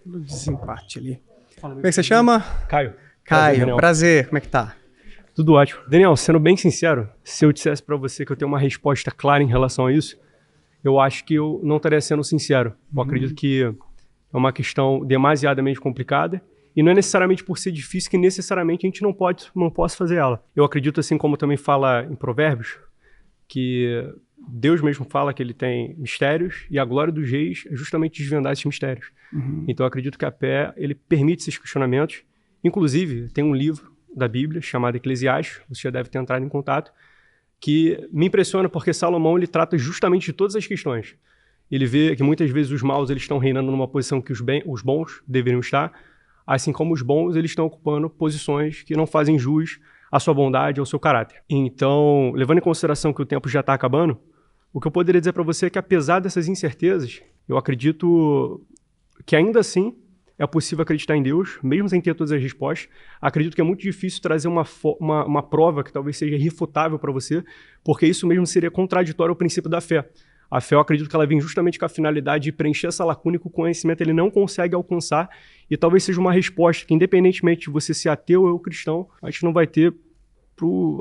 Desempate ali. Como é que você chama? Caio. Caio, prazer. Como é que tá? Tudo ótimo. Daniel, sendo bem sincero, se eu dissesse pra você que eu tenho uma resposta clara em relação a isso, eu acho que eu não estaria sendo sincero. Eu acredito que é uma questão demasiadamente complicada e não é necessariamente por ser difícil que necessariamente a gente não possa fazer ela. Eu acredito, assim como também fala em Provérbios, que Deus mesmo fala que ele tem mistérios e a glória dos reis é justamente desvendar esses mistérios. Então eu acredito que a fé, ele permite esses questionamentos. Inclusive, tem um livro da Bíblia chamado Eclesiastes, você já deve ter entrado em contato, que me impressiona porque Salomão ele trata justamente de todas as questões. Ele vê que muitas vezes os maus eles estão reinando numa posição que os bons deveriam estar, assim como os bons eles estão ocupando posições que não fazem jus à sua bondade, ao seu caráter. Então, levando em consideração que o tempo já está acabando, o que eu poderia dizer para você é que apesar dessas incertezas, eu acredito que ainda assim é possível acreditar em Deus, mesmo sem ter todas as respostas. Acredito que é muito difícil trazer uma prova que talvez seja irrefutável para você, porque isso mesmo seria contraditório ao princípio da fé. A fé, eu acredito que ela vem justamente com a finalidade de preencher essa lacuna que o conhecimento ele não consegue alcançar, e talvez seja uma resposta que, independentemente de você ser ateu ou cristão, a gente não vai ter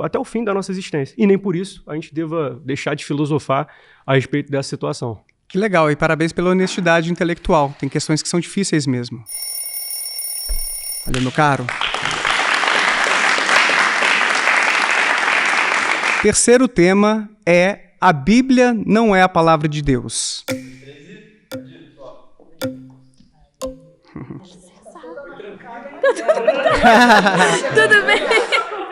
até o fim da nossa existência. E nem por isso a gente deva deixar de filosofar a respeito dessa situação. Que legal, e parabéns pela honestidade intelectual. Tem questões que são difíceis mesmo. Valeu, meu caro. Terceiro tema é: a Bíblia não é a palavra de Deus. Tudo bem?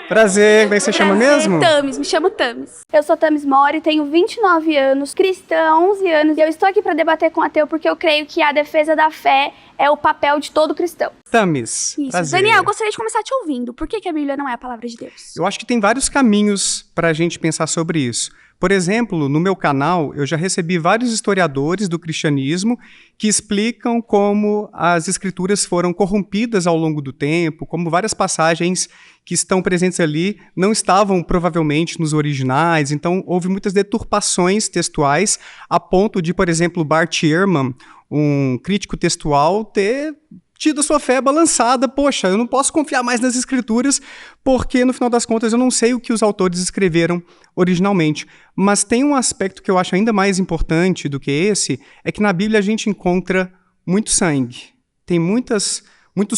Prazer, como é que você chama mesmo? Tamis, me chamo Tamis. Eu sou Tamis Mori, tenho 29 anos, cristã há 11 anos, e eu estou aqui para debater com o ateu porque eu creio que a defesa da fé é o papel de todo cristão. Tamis, isso. Prazer. Daniel, eu gostaria de começar te ouvindo. Por que a Bíblia não é a palavra de Deus? Eu acho que tem vários caminhos para a gente pensar sobre isso. Por exemplo, no meu canal, eu já recebi vários historiadores do cristianismo que explicam como as escrituras foram corrompidas ao longo do tempo, como várias passagens que estão presentes ali não estavam provavelmente nos originais, então houve muitas deturpações textuais a ponto de, por exemplo, Bart Ehrman, um crítico textual, ter tido a sua fé balançada. Poxa, eu não posso confiar mais nas escrituras porque, no final das contas, eu não sei o que os autores escreveram originalmente. Mas tem um aspecto que eu acho ainda mais importante do que esse, é que na Bíblia a gente encontra muito sangue. Tem muitos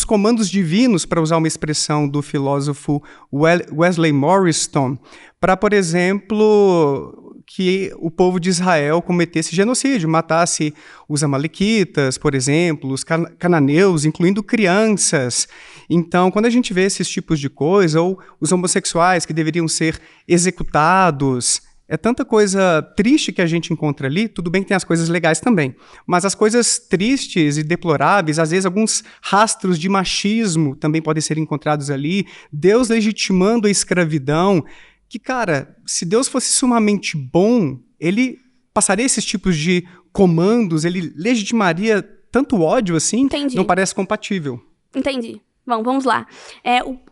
comandos divinos, para usar uma expressão do filósofo Wesley Morriston, para, por exemplo, que o povo de Israel cometesse genocídio, matasse os amalequitas, por exemplo, os cananeus, incluindo crianças. Então, quando a gente vê esses tipos de coisa, ou os homossexuais que deveriam ser executados, é tanta coisa triste que a gente encontra ali. Tudo bem que tem as coisas legais também, mas as coisas tristes e deploráveis, às vezes alguns rastros de machismo também podem ser encontrados ali, Deus legitimando a escravidão, que, cara, se Deus fosse sumamente bom, ele passaria esses tipos de comandos, ele legitimaria tanto ódio assim? Entendi. Não parece compatível. Entendi. Bom, vamos lá.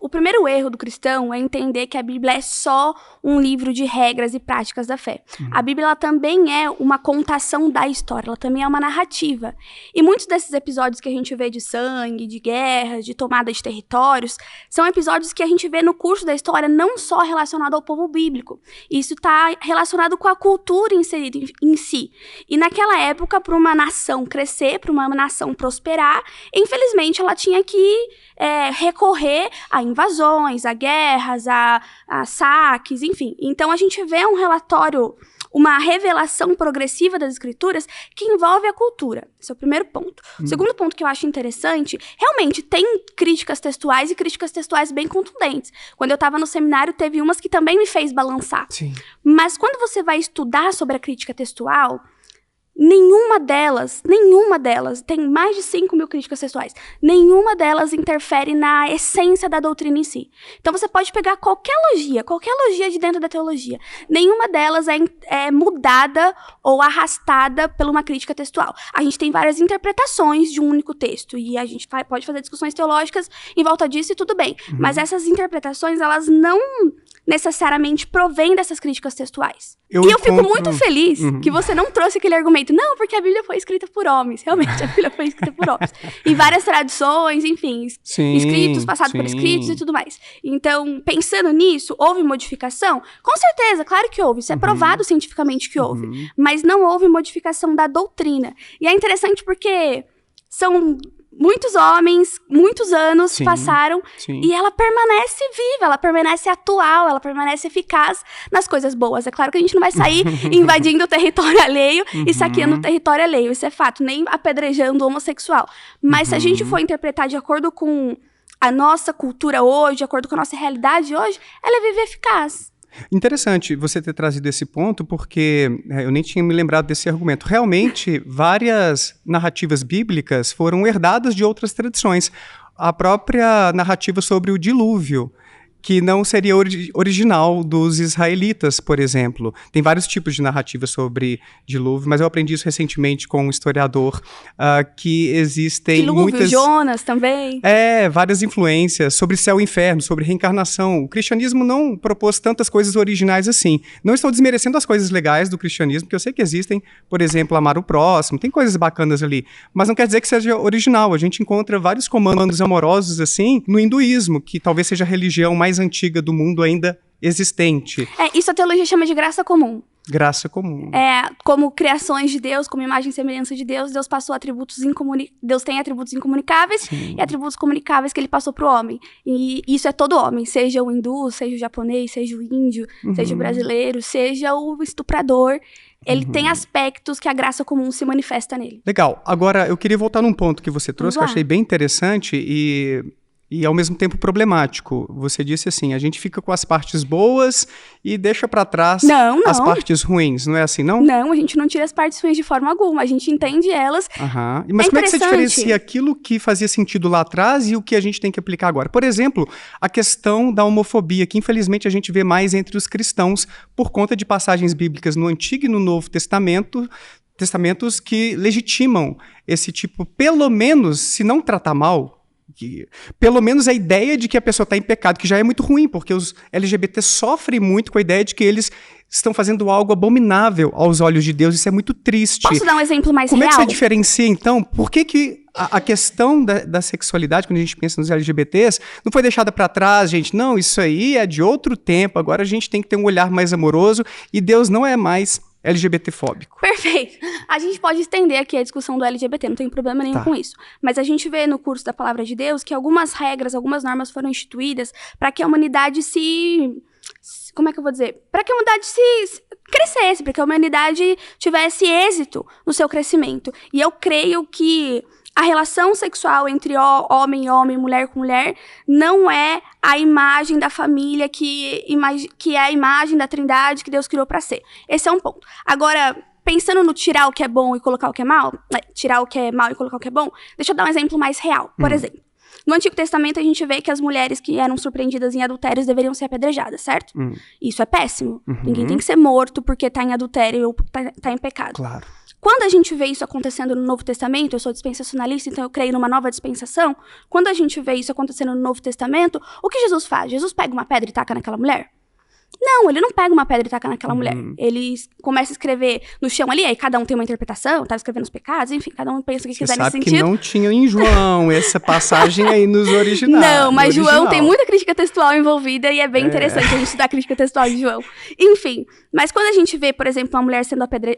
O primeiro erro do cristão é entender que a Bíblia é só um livro de regras e práticas da fé. A Bíblia ela também é uma contação da história, ela também é uma narrativa. E muitos desses episódios que a gente vê de sangue, de guerras, de tomada de territórios, são episódios que a gente vê no curso da história não só relacionado ao povo bíblico. Isso está relacionado com a cultura inserida em si. E naquela época, para uma nação crescer, para uma nação prosperar, infelizmente ela tinha que recorrer a invasões, a guerras, a saques, enfim. Então, a gente vê um relatório, uma revelação progressiva das escrituras que envolve a cultura. Esse é o primeiro ponto. O segundo ponto que eu acho interessante, realmente tem críticas textuais e críticas textuais bem contundentes. Quando eu estava no seminário, teve umas que também me fez balançar. Sim. Mas quando você vai estudar sobre a crítica textual, nenhuma delas, tem mais de 5.000 críticas textuais, nenhuma delas interfere na essência da doutrina em si. Então você pode pegar qualquer logia de dentro da teologia, nenhuma delas é mudada ou arrastada por uma crítica textual. A gente tem várias interpretações de um único texto, e a gente pode fazer discussões teológicas em volta disso e tudo bem, mas essas interpretações, elas não necessariamente provém dessas críticas textuais. Eu fico muito feliz que você não trouxe aquele argumento jeito. Não, porque a Bíblia foi escrita por homens. Realmente, a Bíblia foi escrita por homens. E várias tradições, enfim, escritos, passados por escritos e tudo mais. Então, pensando nisso, houve modificação? Com certeza, claro que houve. Isso é provado cientificamente que houve. Mas não houve modificação da doutrina. E é interessante porque são muitos homens, muitos anos passaram e ela permanece viva, ela permanece atual, ela permanece eficaz nas coisas boas. É claro que a gente não vai sair invadindo o território alheio e saqueando o território alheio, isso é fato, nem apedrejando o homossexual. Mas se a gente for interpretar de acordo com a nossa cultura hoje, de acordo com a nonossa realidade hoje, ela é viva e eficaz. Interessante você ter trazido esse ponto, porque eu nem tinha me lembrado desse argumento. Realmente, várias narrativas bíblicas foram herdadas de outras tradições. A própria narrativa sobre o dilúvio, que não seria original dos israelitas, por exemplo. Tem vários tipos de narrativas sobre dilúvio, mas eu aprendi isso recentemente com um historiador, que existem dilúvio, muitas... Jonas também. Várias influências sobre céu e inferno, sobre reencarnação. O cristianismo não propôs tantas coisas originais assim. Não estou desmerecendo as coisas legais do cristianismo, porque eu sei que existem, por exemplo, amar o próximo, tem coisas bacanas ali, mas não quer dizer que seja original. A gente encontra vários comandos amorosos assim no hinduísmo, que talvez seja a religião mais antiga do mundo ainda existente. Isso a teologia chama de graça comum. Graça comum. Como criações de Deus, como imagem e semelhança de Deus, Deus passou atributos Deus tem atributos incomunicáveis e atributos comunicáveis que ele passou para o homem. E isso é todo homem, seja o hindu, seja o japonês, seja o índio, seja o brasileiro, seja o estuprador. Ele tem aspectos que a graça comum se manifesta nele. Legal. Agora, eu queria voltar num ponto que você trouxe, que eu achei bem interessante e ao mesmo tempo problemático. Você disse assim, a gente fica com as partes boas e deixa pra trás as partes ruins, não é assim, não? Não, a gente não tira as partes ruins de forma alguma, a gente entende elas. Mas como é que você diferencia aquilo que fazia sentido lá atrás e o que a gente tem que aplicar agora? Por exemplo, a questão da homofobia, que infelizmente a gente vê mais entre os cristãos por conta de passagens bíblicas no Antigo e no Novo Testamento, testamentos que legitimam esse tipo, pelo menos, se não tratar mal, pelo menos a ideia de que a pessoa está em pecado, que já é muito ruim, porque os LGBT sofrem muito com a ideia de que eles estão fazendo algo abominável aos olhos de Deus. Isso é muito triste. Posso dar um exemplo mais real? Como é que você diferencia, então? Por que a questão da sexualidade, quando a gente pensa nos LGBTs, não foi deixada para trás, gente? Não, isso aí é de outro tempo, agora a gente tem que ter um olhar mais amoroso e Deus não é mais LGBT-fóbico. Perfeito. A gente pode estender aqui a discussão do LGBT, não tem problema nenhum com isso. Mas a gente vê no curso da Palavra de Deus que algumas regras, algumas normas foram instituídas para que a humanidade como é que eu vou dizer? Para que a humanidade crescesse, para que a humanidade tivesse êxito no seu crescimento. E eu creio que a relação sexual entre homem e homem, mulher com mulher, não é a imagem da família que é a imagem da Trindade que Deus criou para ser. Esse é um ponto. Agora, pensando no tirar o que é bom e colocar o que é mal, tirar o que é mal e colocar o que é bom, deixa eu dar um exemplo mais real. Por exemplo, no Antigo Testamento a gente vê que as mulheres que eram surpreendidas em adultérios deveriam ser apedrejadas, certo? Isso é péssimo. Ninguém tem que ser morto porque tá em adultério ou tá em pecado. Claro. Quando a gente vê isso acontecendo no Novo Testamento, eu sou dispensacionalista, então eu creio numa nova dispensação. Quando a gente vê isso acontecendo no Novo Testamento, o que Jesus faz? Jesus pega uma pedra e taca naquela mulher? Não, ele não pega uma pedra e taca naquela mulher. Ele começa a escrever no chão ali, aí cada um tem uma interpretação, tá escrevendo os pecados, enfim, cada um pensa o que quiser nesse sentido. Você sabe que não tinha em João essa passagem aí nos originais. Não, mas João tem muita crítica textual envolvida e é bem interessante a gente estudar a crítica textual de João. Enfim, mas quando a gente vê, por exemplo,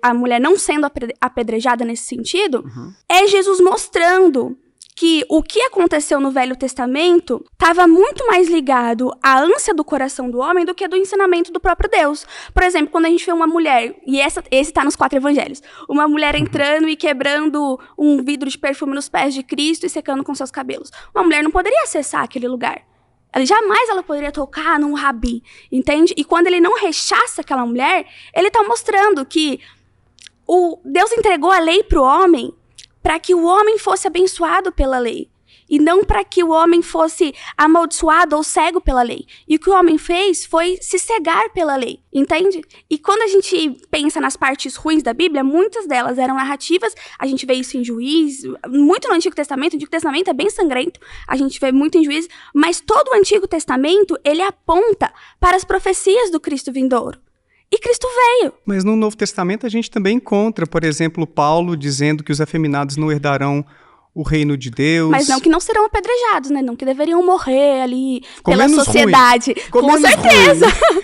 a mulher não sendo apedrejada nesse sentido, é Jesus mostrando que o que aconteceu no Velho Testamento estava muito mais ligado à ânsia do coração do homem do que do ensinamento do próprio Deus. Por exemplo, quando a gente vê uma mulher, e esse está nos 4 evangelhos, uma mulher entrando e quebrando um vidro de perfume nos pés de Cristo e secando com seus cabelos. Uma mulher não poderia acessar aquele lugar. Jamais ela poderia tocar num rabi, entende? E quando ele não rechaça aquela mulher, ele está mostrando que Deus entregou a lei para o homem para que o homem fosse abençoado pela lei, e não para que o homem fosse amaldiçoado ou cego pela lei. E o que o homem fez foi se cegar pela lei, entende? E quando a gente pensa nas partes ruins da Bíblia, muitas delas eram narrativas, a gente vê isso em Juízes, muito no Antigo Testamento é bem sangrento, a gente vê muito em Juízes, mas todo o Antigo Testamento, ele aponta para as profecias do Cristo vindouro. E Cristo veio. Mas no Novo Testamento a gente também encontra, por exemplo, Paulo dizendo que os afeminados não herdarão o reino de Deus. Mas não que não serão apedrejados, né? Não que deveriam morrer ali Ficou pela menos sociedade. ruim. Ficou Com menos certeza. ruim.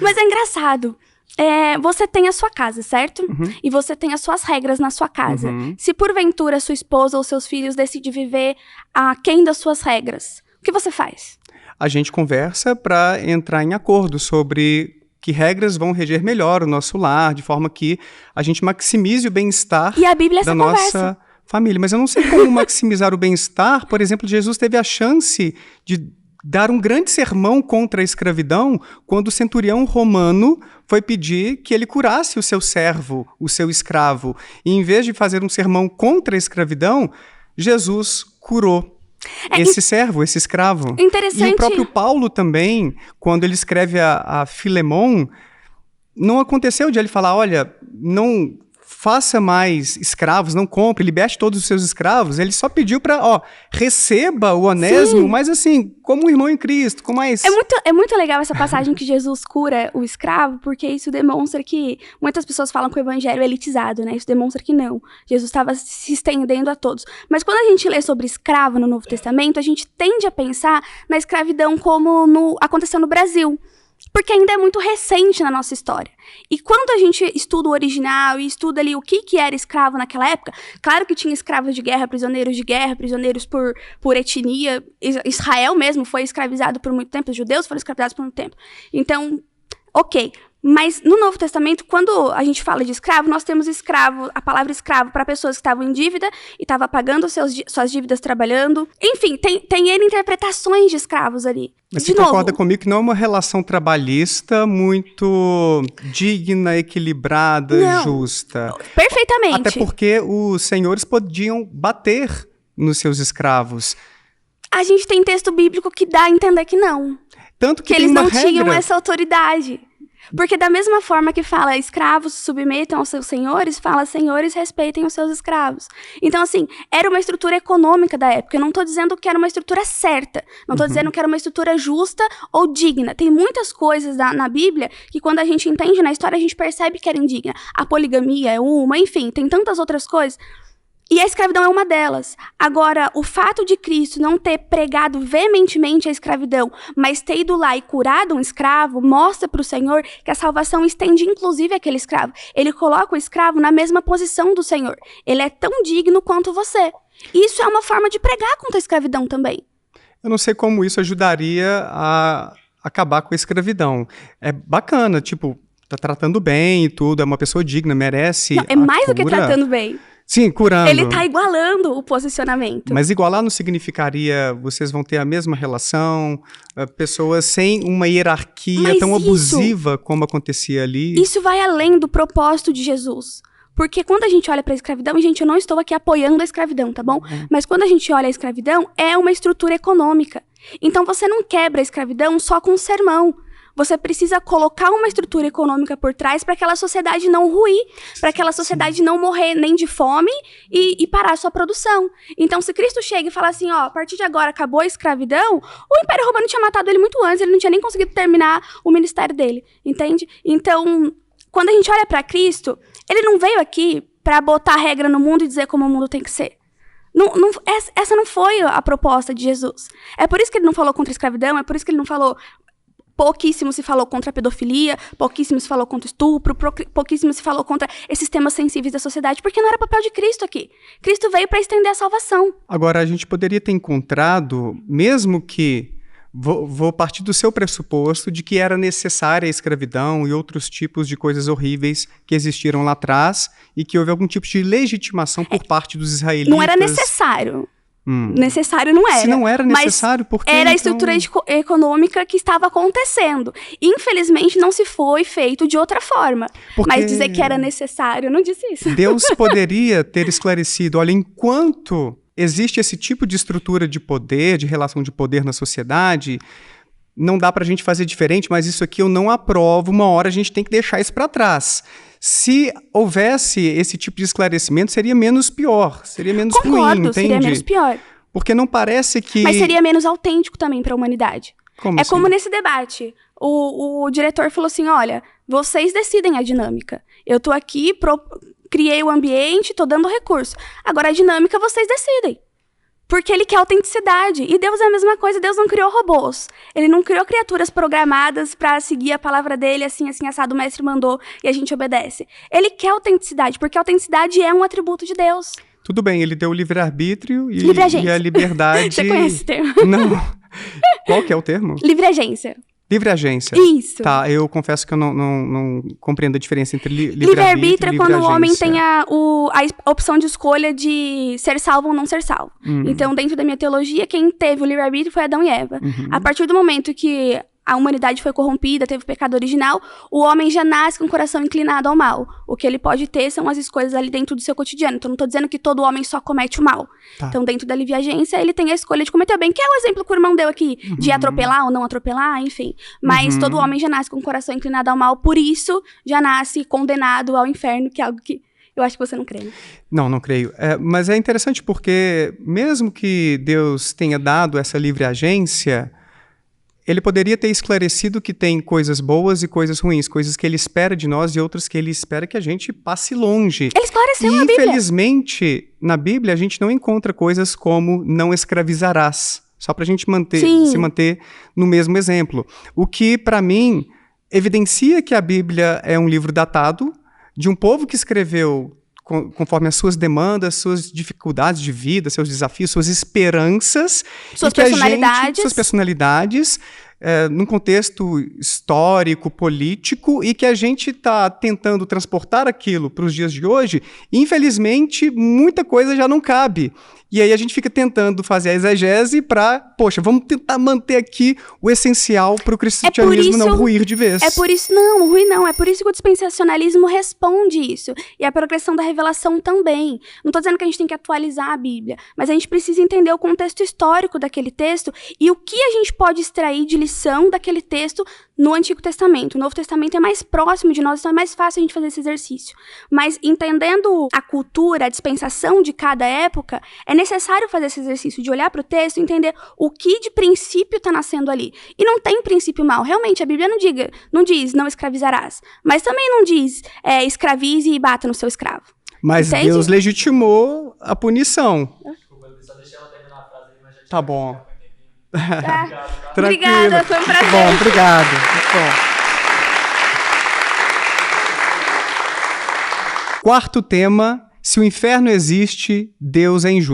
Mas é engraçado. Você tem a sua casa, certo? E você tem as suas regras na sua casa. Se porventura sua esposa ou seus filhos decidem viver aquém das suas regras, o que você faz? A gente conversa para entrar em acordo sobre que regras vão reger melhor o nosso lar, de forma que a gente maximize o bem-estar E a Bíblia é da essa nossa conversa. família. Mas eu não sei como maximizar o bem-estar. Por exemplo, Jesus teve a chance de dar um grande sermão contra a escravidão quando o centurião romano foi pedir que ele curasse o seu servo, o seu escravo. E em vez de fazer um sermão contra a escravidão, Jesus curou esse servo, esse escravo. Interessante. E o próprio Paulo também, quando ele escreve a Filemon, não aconteceu de ele falar, olha, não faça mais escravos, não compre, liberte todos os seus escravos. Ele só pediu para, receba o Onésimo, Sim. mas assim, como um irmão em Cristo, com mais... É muito legal essa passagem que Jesus cura o escravo, porque isso demonstra que muitas pessoas falam que o evangelho é elitizado, né? Isso demonstra que não. Jesus estava se estendendo a todos. Mas quando a gente lê sobre escravo no Novo Testamento, a gente tende a pensar na escravidão como aconteceu no Brasil. Porque ainda é muito recente na nossa história. E quando a gente estuda o original e estuda ali o que era escravo naquela época, claro que tinha escravos de guerra, prisioneiros por etnia. Israel mesmo foi escravizado por muito tempo, os judeus foram escravizados por muito tempo. Então, ok. Mas no Novo Testamento, quando a gente fala de escravo, nós temos escravo, a palavra escravo para pessoas que estavam em dívida e estavam pagando suas dívidas trabalhando. Enfim, tem N interpretações de escravos ali. Mas você concorda comigo que não é uma relação trabalhista muito digna, equilibrada, Não. justa? Perfeitamente. Até porque os senhores podiam bater nos seus escravos. A gente tem texto bíblico que dá a entender que não. Tanto que Que tem eles uma não regra. tinham essa autoridade. Porque da mesma forma que fala escravos se submetam aos seus senhores, fala senhores respeitem os seus escravos. Então, assim, era uma estrutura econômica da época. Eu não estou dizendo que era uma estrutura certa. Não estou dizendo que era uma estrutura justa ou digna. Tem muitas coisas na Bíblia que quando a gente entende na história, a gente percebe que era indigna. A poligamia é uma, enfim, tem tantas outras coisas. E a escravidão é uma delas. Agora, o fato de Cristo não ter pregado veementemente a escravidão, mas ter ido lá e curado um escravo, mostra para o Senhor que a salvação estende inclusive aquele escravo. Ele coloca o escravo na mesma posição do Senhor. Ele é tão digno quanto você. Isso é uma forma de pregar contra a escravidão também. Eu não sei como isso ajudaria a acabar com a escravidão. É bacana, tipo, tá tratando bem e tudo, é uma pessoa digna, merece Não, é mais do que cura. tratando bem. Sim, curando. Ele tá igualando o posicionamento. Mas igualar não significaria vocês vão ter a mesma relação, pessoas sem uma hierarquia Mas tão isso- abusiva como acontecia ali. Isso vai além do propósito de Jesus. Porque quando a gente olha para a escravidão, e gente, eu não estou aqui apoiando a escravidão, tá bom? Mas quando a gente olha a escravidão, é uma estrutura econômica. Então você não quebra a escravidão só com um sermão. Você precisa colocar uma estrutura econômica por trás para aquela sociedade não ruir, para aquela sociedade não morrer nem de fome e parar a sua produção. Então, se Cristo chega e fala assim, a partir de agora acabou a escravidão, o Império Romano tinha matado ele muito antes, ele não tinha nem conseguido terminar o ministério dele, entende? Então, quando a gente olha para Cristo, ele não veio aqui para botar regra no mundo e dizer como o mundo tem que ser. Essa não foi a proposta de Jesus. É por isso que ele não falou contra a escravidão, é por isso que ele não falou... Pouquíssimo se falou contra a pedofilia, pouquíssimo se falou contra o estupro, pouquíssimo se falou contra esses temas sensíveis da sociedade, porque não era papel de Cristo aqui. Cristo veio para estender a salvação. Agora, a gente poderia ter encontrado, mesmo que... Vou partir do seu pressuposto de que era necessária a escravidão e outros tipos de coisas horríveis que existiram lá atrás e que houve algum tipo de legitimação por parte dos israelitas. Não era necessário. Necessário não era. Se não era necessário, por que era a então... estrutura econômica que estava acontecendo. Infelizmente, não se foi feito de outra forma. Porque Mas dizer que era necessário, eu não disse isso. Deus poderia ter esclarecido, olha, enquanto existe esse tipo de estrutura de poder, de relação de poder na sociedade, não dá pra gente fazer diferente, mas isso aqui eu não aprovo, uma hora a gente tem que deixar isso para trás. Se houvesse esse tipo de esclarecimento, seria menos pior, seria menos ruim, entende? Seria menos pior. Porque não parece que... Mas seria menos autêntico também para a humanidade. Como assim? Como nesse debate. O diretor falou assim, olha, Vocês decidem a dinâmica. Eu tô aqui, criei o ambiente, tô dando recurso. Agora a dinâmica vocês decidem. Porque ele quer autenticidade. E Deus é a mesma coisa. Deus não criou robôs. Ele não criou criaturas programadas para seguir a palavra dele, assim, assado, o mestre mandou e a gente obedece. Ele quer autenticidade, porque a autenticidade é um atributo de Deus. Tudo bem, ele deu o livre-arbítrio e a liberdade... Você conhece esse termo? Não. Qual que é o termo? Opção. Livre agência. Isso. Tá, eu confesso que eu não compreendo a diferença entre livre-arbítrio livre-arbítrio e é quando o homem livre-agência. tem a opção de escolha de ser salvo ou não ser salvo. Então, dentro da minha teologia, quem teve o livre-arbítrio foi Adão e Eva. A partir do momento que a humanidade foi corrompida, teve o pecado original, o homem já nasce com o coração inclinado ao mal. O que ele pode ter são as escolhas ali dentro do seu cotidiano. Então, não estou dizendo que todo homem só comete o mal. Tá. Então, dentro da livre-agência, ele tem a escolha de cometer o bem, que é o exemplo que o irmão deu aqui, de atropelar ou não atropelar, enfim. Mas todo homem já nasce com o coração inclinado ao mal, por isso já nasce condenado ao inferno, que é algo que eu acho que você não crê, né? Não creio. Mas é interessante porque, mesmo que Deus tenha dado essa livre-agência, ele poderia ter esclarecido que tem coisas boas e coisas ruins, coisas que ele espera de nós e outras que ele espera que a gente passe longe. Ele esclareceu na Bíblia. Infelizmente, na Bíblia, a gente não encontra coisas como não escravizarás, só para a gente se manter no mesmo exemplo. O que, para mim, evidencia que a Bíblia é um livro datado, de um povo que escreveu conforme as suas demandas, suas dificuldades de vida, seus desafios, suas esperanças. Suas personalidades. Suas personalidades, num contexto histórico, político, e que a gente está tentando transportar aquilo para os dias de hoje, e, infelizmente, muita coisa já não cabe. E aí a gente fica tentando fazer a exegese para, vamos tentar manter aqui o essencial para o cristianismo não ruir de vez. É por isso, não ruir não, é por isso que o dispensacionalismo responde isso. E a progressão da revelação também. Não estou dizendo que a gente tem que atualizar a Bíblia, mas a gente precisa entender o contexto histórico daquele texto e o que a gente pode extrair de lição daquele texto no Antigo Testamento. O Novo Testamento é mais próximo de nós, então é mais fácil a gente fazer esse exercício. Mas entendendo a cultura, a dispensação de cada época, é necessário fazer esse exercício de olhar para o texto e entender o que de princípio está nascendo ali. E não tem princípio mal. Realmente, a Bíblia não diz não escravizarás, mas também não diz escravize e bata no seu escravo. Mas entende? Deus legitimou a punição. Desculpa, só deixei ela terminar a frase aí, mas já tinha... Tá bom. Obrigada, foi um prazer. Bom, obrigado. Muito bom. Quarto tema: se o inferno existe, Deus é injusto.